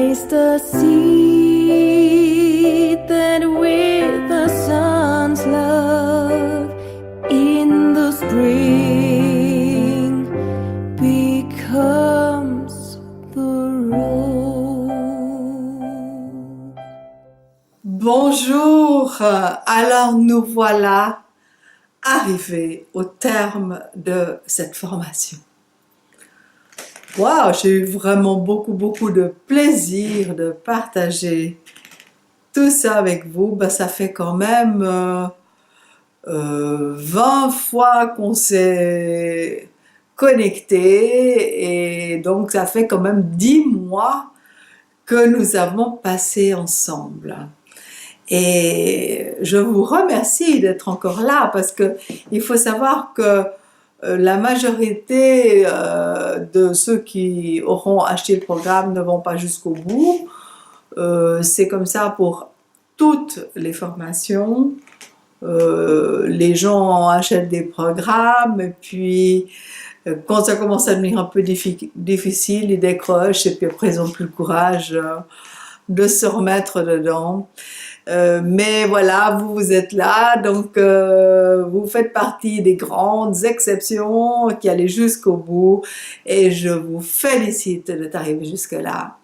Place the seed that with the sun's love in the spring becomes the rose. Bonjour, alors nous voilà arrivés au terme de cette formation. Waouh, j'ai eu vraiment beaucoup de plaisir de partager tout ça avec vous. Ben, ça fait quand même 20 fois qu'on s'est connecté et donc ça fait quand même 10 mois que nous avons passé ensemble. Et je vous remercie d'être encore là parce que il faut savoir que la majorité de ceux qui auront acheté le programme ne vont pas jusqu'au bout. C'est comme ça pour toutes les formations. Les gens achètent des programmes et puis quand ça commence à devenir un peu difficile, ils décrochent et puis après ils n'ont plus le courage de se remettre dedans. Mais voilà, vous êtes là, donc vous faites partie des grandes exceptions qui allaient jusqu'au bout et je vous félicite d'être arrivé jusque-là.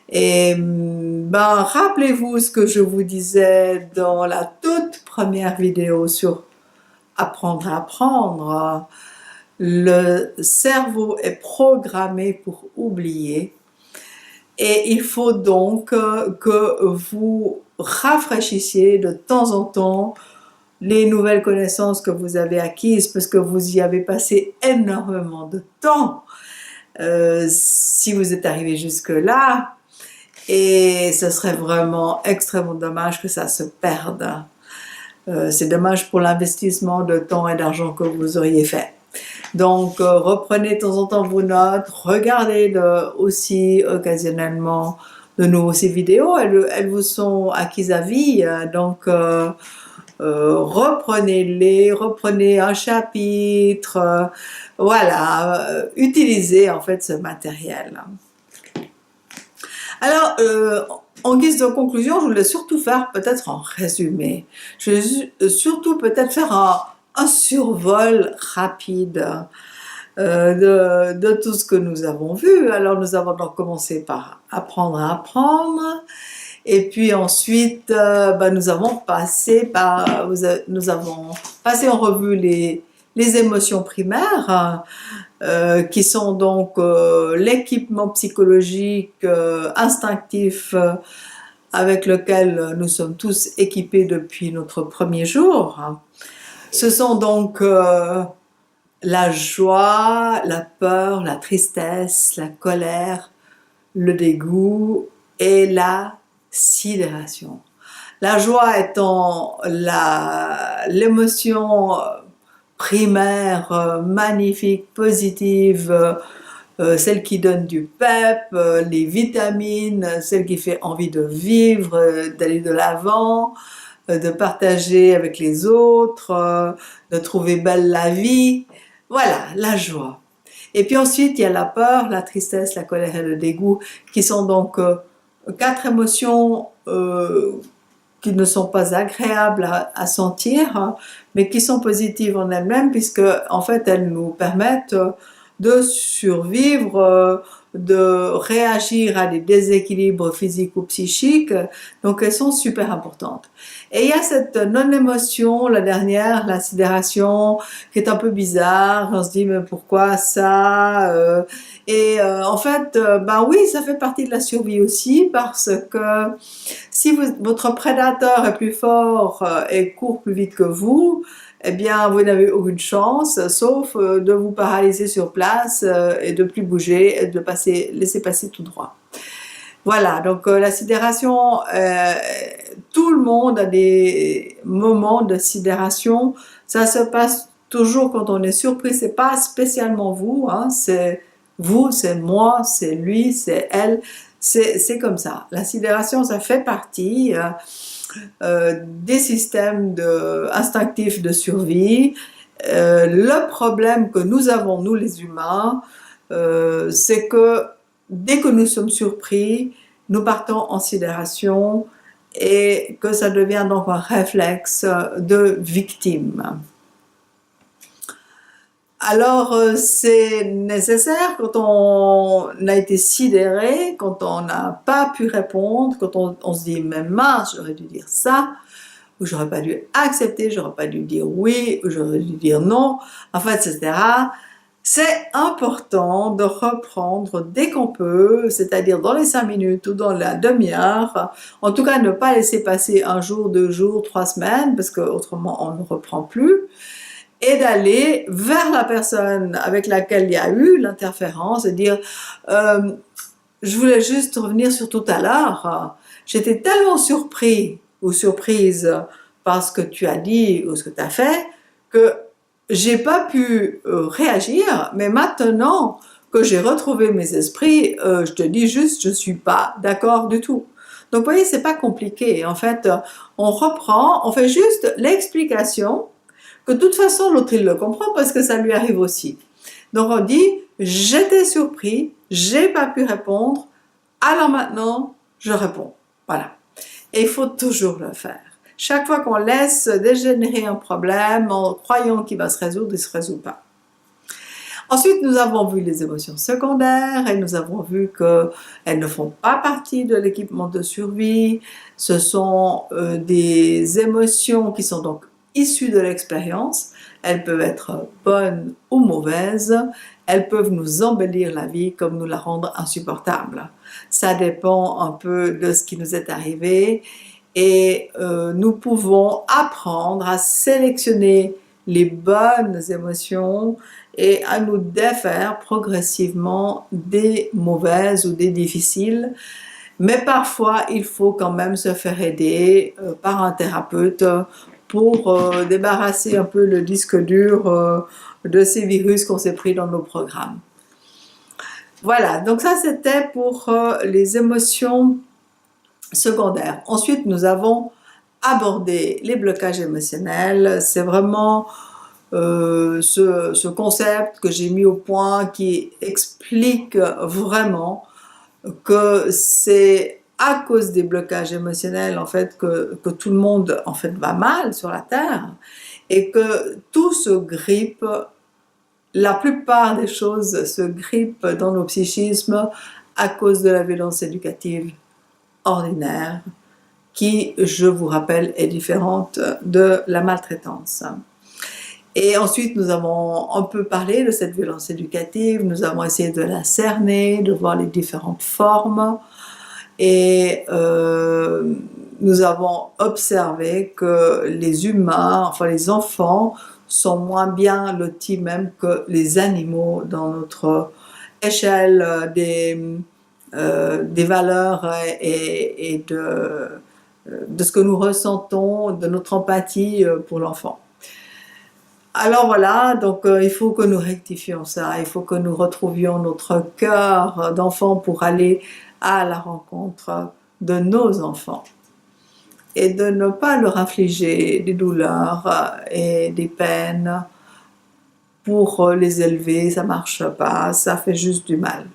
Et ben, rappelez-vous ce que je vous disais dans la toute première vidéo sur apprendre à apprendre. Le cerveau est programmé pour oublier. Et il faut donc que vous rafraîchissiez de temps en temps les nouvelles connaissances que vous avez acquises parce que vous y avez passé énormément de temps si vous êtes arrivé jusque-là, et ce serait vraiment extrêmement dommage que ça se perde. C'est dommage pour l'investissement de temps et d'argent que vous auriez fait. Donc, reprenez de temps en temps vos notes, regardez aussi occasionnellement de nouveau ces vidéos, elles vous sont acquises à vie, donc reprenez-les, reprenez un chapitre, voilà, utilisez en fait ce matériel. Alors, en guise de conclusion, je voulais surtout faire peut-être un résumé, je vais surtout peut-être faire un survol rapide de tout ce que nous avons vu. Alors nous avons donc commencé par apprendre à apprendre, et puis ensuite nous avons passé en revue les émotions primaires qui sont donc l'équipement psychologique instinctif avec lequel nous sommes tous équipés depuis notre premier jour. Ce sont donc la joie, la peur, la tristesse, la colère, le dégoût et la sidération. La joie étant l'émotion primaire, magnifique, positive, celle qui donne du pep, les vitamines, celle qui fait envie de vivre, d'aller de l'avant, de partager avec les autres, de trouver belle la vie. Voilà, la joie. Et puis ensuite, il y a la peur, la tristesse, la colère et le dégoût, qui sont donc 4 émotions qui ne sont pas agréables à sentir, mais qui sont positives en elles-mêmes, puisque en fait, elles nous permettent de survivre, de réagir à des déséquilibres physiques ou psychiques, donc elles sont super importantes. Et il y a cette non-émotion, la dernière, la sidération, qui est un peu bizarre, on se dit mais pourquoi ça en fait, oui, ça fait partie de la survie aussi, parce que si votre prédateur est plus fort et court plus vite que vous, eh bien, vous n'avez aucune chance, sauf de vous paralyser sur place et de plus bouger et de laisser passer tout droit. Voilà, donc la sidération, tout le monde a des moments de sidération. Ça se passe toujours quand on est surpris, c'est pas spécialement vous, hein, c'est vous, c'est moi, c'est lui, c'est elle, c'est comme ça. La sidération, ça fait partie des systèmes instinctifs de survie. Le problème que nous avons, nous les humains, c'est que dès que nous sommes surpris, nous partons en sidération et que ça devient donc un réflexe de victime. Alors, c'est nécessaire quand on a été sidéré, quand on n'a pas pu répondre, quand on se dit « mais mince, j'aurais dû dire ça », ou « j'aurais pas dû accepter, j'aurais pas dû dire oui », ou « j'aurais dû dire non », enfin, etc. C'est important de reprendre dès qu'on peut, c'est-à-dire dans les 5 minutes ou dans la demi-heure, en tout cas ne pas laisser passer 1 jour, 2 jours, 3 semaines, parce qu'autrement on ne reprend plus, et d'aller vers la personne avec laquelle il y a eu l'interférence et dire je voulais juste revenir sur tout à l'heure, j'étais tellement surpris ou surprise par ce que tu as dit ou ce que tu as fait que j'ai pas pu réagir, mais maintenant que j'ai retrouvé mes esprits, je te dis juste je suis pas d'accord du tout. Donc vous voyez, c'est pas compliqué, en fait on reprend, on fait juste l'explication que de toute façon l'autre il le comprend parce que ça lui arrive aussi. Donc on dit j'étais surpris, j'ai pas pu répondre, alors maintenant je réponds. Voilà. Et il faut toujours le faire. Chaque fois qu'on laisse dégénérer un problème en croyant qu'il va se résoudre, il ne se résout pas. Ensuite, nous avons vu les émotions secondaires et nous avons vu qu'elles ne font pas partie de l'équipement de survie. Ce sont des émotions qui sont donc issues de l'expérience. Elles peuvent être bonnes ou mauvaises. Elles peuvent nous embellir la vie comme nous la rendre insupportable. Ça dépend un peu de ce qui nous est arrivé. Et nous pouvons apprendre à sélectionner les bonnes émotions et à nous défaire progressivement des mauvaises ou des difficiles. Mais parfois, il faut quand même se faire aider par un thérapeute pour débarrasser un peu le disque dur de ces virus qu'on s'est pris dans nos programmes. Voilà, donc ça c'était pour les émotions secondaires. Ensuite, nous avons abordé les blocages émotionnels. C'est vraiment ce concept que j'ai mis au point qui explique vraiment que c'est à cause des blocages émotionnels en fait que tout le monde en fait va mal sur la terre et que tout se grippe. La plupart des choses se grippent dans nos psychismes à cause de la violence éducative ordinaire qui, je vous rappelle, est différente de la maltraitance. Et ensuite, nous avons un peu parlé de cette violence éducative, nous avons essayé de la cerner, de voir les différentes formes, et nous avons observé que les humains, enfin les enfants, sont moins bien lotis même que les animaux dans notre échelle des valeurs et de ce que nous ressentons, de notre empathie pour l'enfant. Alors voilà, donc il faut que nous rectifions ça, il faut que nous retrouvions notre cœur d'enfant pour aller à la rencontre de nos enfants et de ne pas leur infliger des douleurs et des peines pour les élever, ça marche pas, ça fait juste du mal.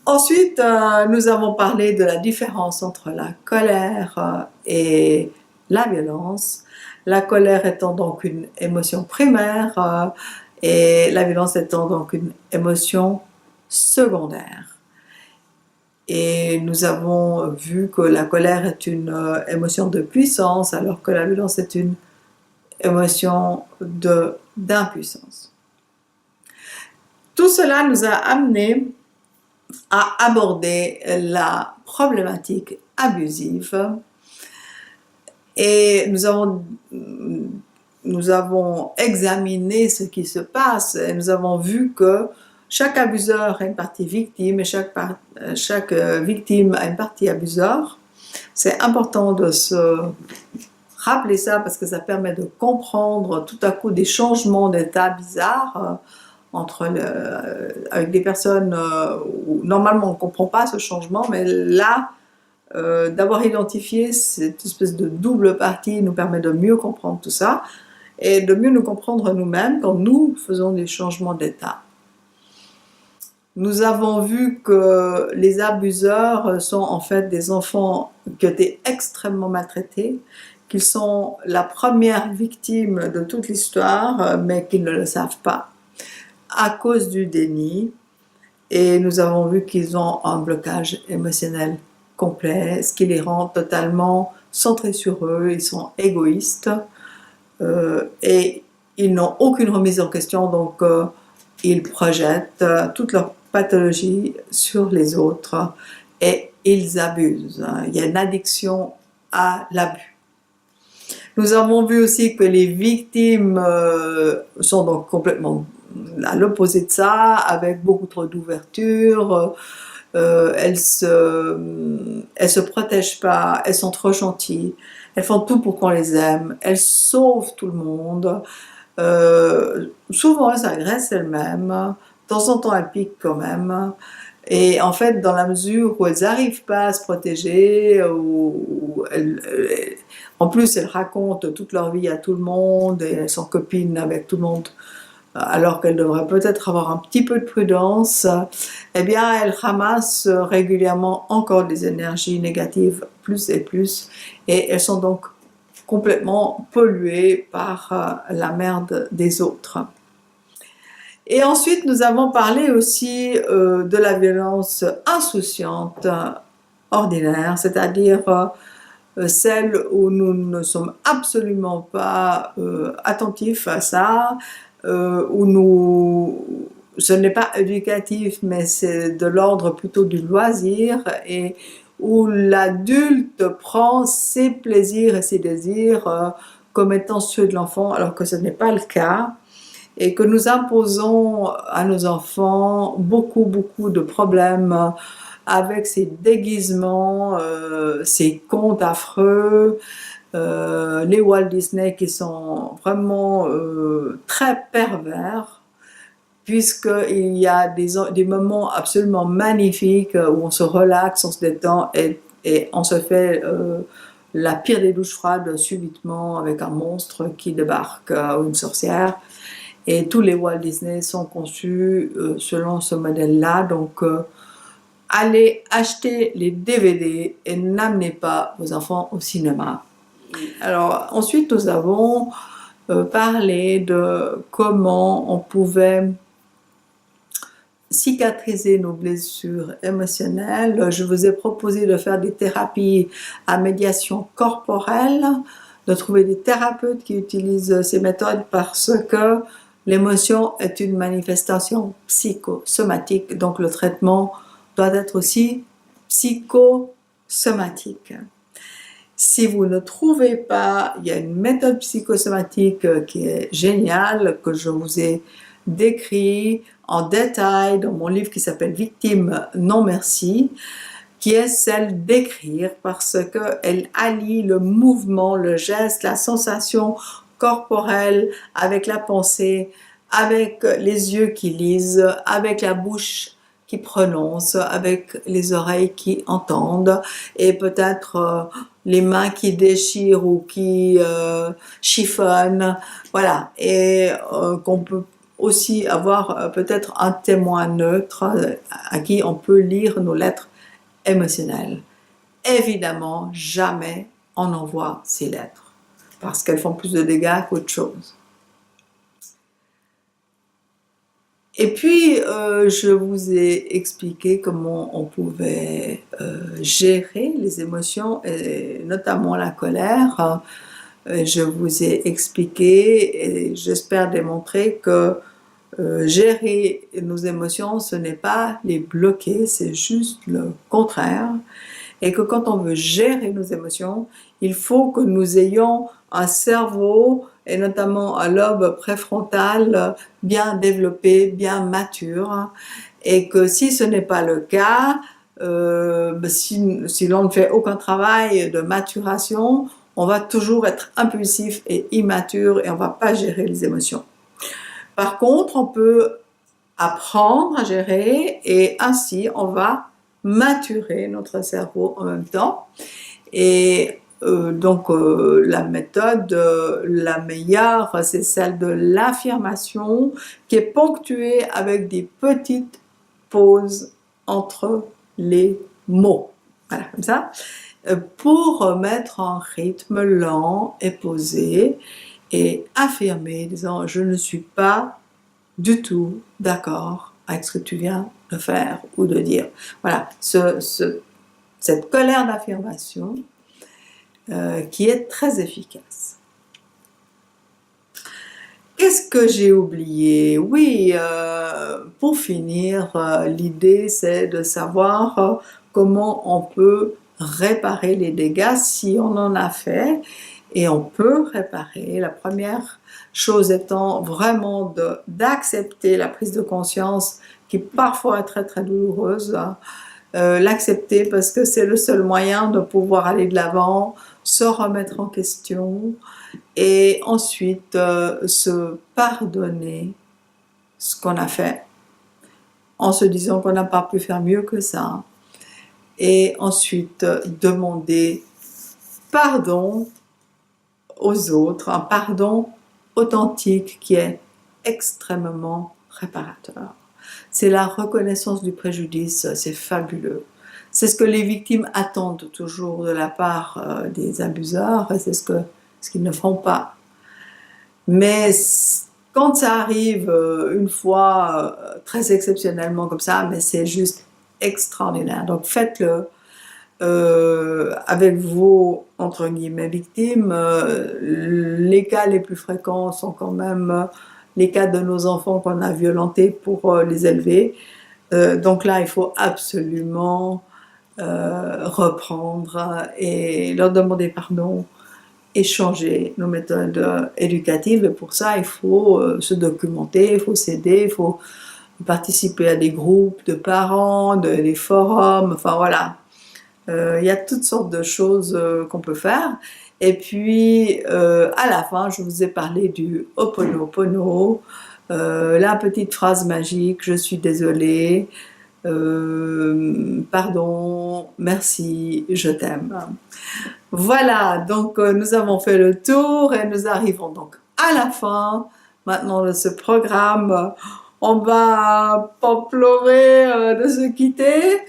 Ensuite, nous avons parlé de la différence entre la colère et la violence. La colère étant donc une émotion primaire et la violence étant donc une émotion secondaire. Et nous avons vu que la colère est une émotion de puissance alors que la violence est une émotion d'impuissance. Tout cela nous a amené à aborder la problématique abusive et nous avons examiné ce qui se passe et nous avons vu que chaque abuseur a une partie victime et chaque victime a une partie abuseur. C'est important de se rappeler ça parce que ça permet de comprendre tout à coup des changements d'état bizarres avec des personnes où normalement on ne comprend pas ce changement, mais là, d'avoir identifié cette espèce de double partie nous permet de mieux comprendre tout ça et de mieux nous comprendre nous-mêmes quand nous faisons des changements d'état. nous avons vu que les abuseurs sont en fait des enfants qui ont été extrêmement maltraités, qu'ils sont la première victime de toute l'histoire, mais qu'ils ne le savent pas, à cause du déni. Et nous avons vu qu'ils ont un blocage émotionnel complet, ce qui les rend totalement centrés sur eux, ils sont égoïstes et ils n'ont aucune remise en question, donc ils projettent toute leur pathologie sur les autres et ils abusent. Il y a une addiction à l'abus. Nous avons vu aussi que les victimes sont donc complètement à l'opposé de ça, avec beaucoup trop d'ouverture. Elles se protègent pas, elles sont trop gentilles, elles font tout pour qu'on les aime, elles sauvent tout le monde. Souvent elles s'agressent elles-mêmes, de temps en temps elles piquent quand même. Et en fait, dans la mesure où elles n'arrivent pas à se protéger, en plus elles racontent toute leur vie à tout le monde et elles sont copines avec tout le monde, alors qu'elles devraient peut-être avoir un petit peu de prudence, eh bien elles ramassent régulièrement encore des énergies négatives plus et plus, et elles sont donc complètement polluées par la merde des autres. Et ensuite nous avons parlé aussi de la violence insouciante, ordinaire, c'est-à-dire celle où nous ne sommes absolument pas attentifs à ça, où ce n'est pas éducatif, mais c'est de l'ordre plutôt du loisir, et où l'adulte prend ses plaisirs et ses désirs comme étant ceux de l'enfant, alors que ce n'est pas le cas, et que nous imposons à nos enfants beaucoup de problèmes avec ces déguisements, ces contes affreux, les Walt Disney qui sont vraiment très pervers, puisqu'il y a des moments absolument magnifiques où on se relaxe, on se détend et on se fait la pire des douches froides subitement avec un monstre qui débarque ou une sorcière. Et tous les Walt Disney sont conçus selon ce modèle-là, donc allez acheter les DVD et n'amenez pas vos enfants au cinéma. Alors ensuite nous avons parlé de comment on pouvait cicatriser nos blessures émotionnelles. Je vous ai proposé de faire des thérapies à médiation corporelle, de trouver des thérapeutes qui utilisent ces méthodes parce que l'émotion est une manifestation psychosomatique, donc le traitement doit être aussi psychosomatique. Si vous ne trouvez pas, il y a une méthode psychosomatique qui est géniale, que je vous ai décrit en détail dans mon livre qui s'appelle Victime non merci, qui est celle d'écrire parce qu'elle allie le mouvement, le geste, la sensation corporelle avec la pensée, avec les yeux qui lisent, avec la bouche qui prononce, avec les oreilles qui entendent et peut-être les mains qui déchirent ou qui chiffonnent, voilà, et qu'on peut aussi avoir peut-être un témoin neutre à qui on peut lire nos lettres émotionnelles. Évidemment, jamais on envoie ces lettres parce qu'elles font plus de dégâts qu'autre chose. Et puis, je vous ai expliqué comment on pouvait gérer les émotions, et notamment la colère. Je vous ai expliqué, et j'espère démontrer que gérer nos émotions, ce n'est pas les bloquer, c'est juste le contraire. Et que quand on veut gérer nos émotions, il faut que nous ayons un cerveau, et notamment un lobe préfrontal bien développé, bien mature, et que si ce n'est pas le cas, si l'on ne fait aucun travail de maturation, on va toujours être impulsif et immature et on ne va pas gérer les émotions. Par contre, on peut apprendre à gérer et ainsi on va maturer notre cerveau en même temps. Et donc la méthode la meilleure, c'est celle de l'affirmation qui est ponctuée avec des petites pause entre les mots. Voilà, comme ça. Pour mettre en rythme lent et posé et affirmer, disant je ne suis pas du tout d'accord avec ce que tu viens de faire ou de dire. Voilà, cette colère d'affirmation qui est très efficace. Qu'est-ce que j'ai oublié? Oui, pour finir, l'idée c'est de savoir comment on peut réparer les dégâts si on en a fait, et on peut réparer. La première chose étant vraiment d'accepter la prise de conscience qui parfois est très très douloureuse, l'accepter parce que c'est le seul moyen de pouvoir aller de l'avant, se remettre en question et ensuite se pardonner ce qu'on a fait en se disant qu'on n'a pas pu faire mieux que ça, et ensuite demander pardon aux autres, un pardon authentique qui est extrêmement réparateur. C'est la reconnaissance du préjudice, c'est fabuleux. C'est ce que les victimes attendent toujours de la part des abuseurs, et c'est ce qu'ils ne font pas. Mais quand ça arrive une fois très exceptionnellement comme ça, mais c'est juste extraordinaire. Donc faites-le avec vos, entre guillemets, victimes. Les cas les plus fréquents sont quand même les cas de nos enfants qu'on a violentés pour les élever. Donc là, il faut absolument reprendre et leur demander pardon et changer nos méthodes éducatives. Et pour ça, il faut se documenter, il faut s'aider, il faut participer à des groupes de parents, des forums, enfin voilà. Il y a toutes sortes de choses qu'on peut faire. Et puis, à la fin, je vous ai parlé du Ho'oponopono, la petite phrase magique, je suis désolée, pardon, merci, je t'aime. Voilà, donc nous avons fait le tour et nous arrivons donc à la fin maintenant de ce programme. On va pas pleurer de se quitter.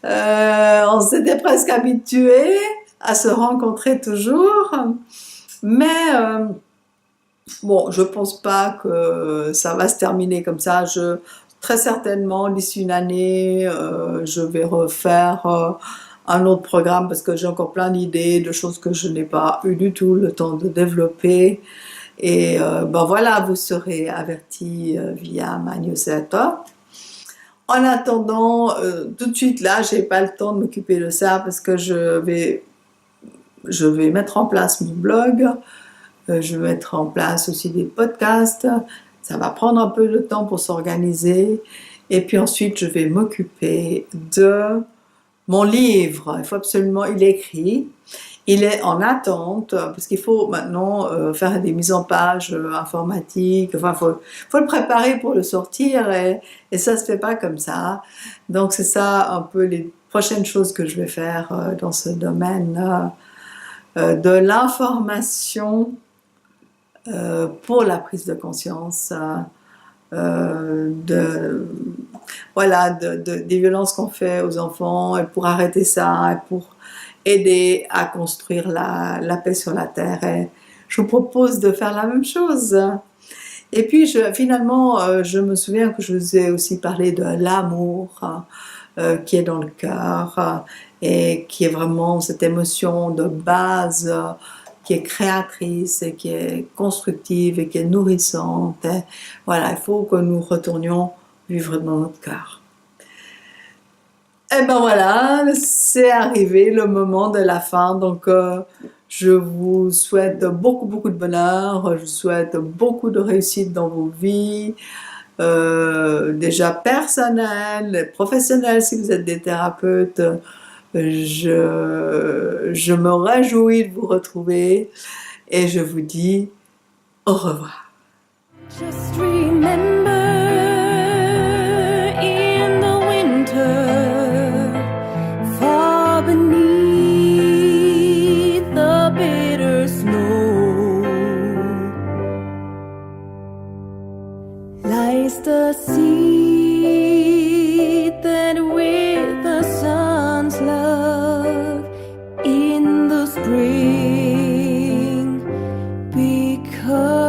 On s'était presque habitué à se rencontrer toujours, mais bon, je pense pas que ça va se terminer comme ça. Très certainement, d'ici une année, je vais refaire un autre programme parce que j'ai encore plein d'idées, de choses que je n'ai pas eu du tout le temps de développer. Et ben voilà, vous serez avertis via ma newsletter. En attendant, tout de suite là, j'ai pas le temps de m'occuper de ça parce que je vais mettre en place mon blog, je vais mettre en place aussi des podcasts. Ça va prendre un peu de temps pour s'organiser. Et puis ensuite, je vais m'occuper de mon livre. Il faut absolument, il est écrit. Il est en attente parce qu'il faut maintenant faire des mises en page informatiques. Enfin, faut le préparer pour le sortir et ça se fait pas comme ça. Donc c'est ça un peu les prochaines choses que je vais faire dans ce domaine de l'information pour la prise de conscience des violences qu'on fait aux enfants et pour arrêter ça et pour aider à construire la paix sur la terre. Et je vous propose de faire la même chose. Et puis finalement, je me souviens que je vous ai aussi parlé de l'amour qui est dans le cœur et qui est vraiment cette émotion de base qui est créatrice et qui est constructive et qui est nourrissante. Et voilà, il faut que nous retournions vivre dans notre cœur. Et ben voilà, c'est arrivé le moment de la fin. Donc, je vous souhaite beaucoup, beaucoup de bonheur. Je vous souhaite beaucoup de réussite dans vos vies, déjà personnelles, professionnelles si vous êtes des thérapeutes. Je me réjouis de vous retrouver et je vous dis au revoir. Just remember in the winter, far beneath the bitter snow, lies the seed spring because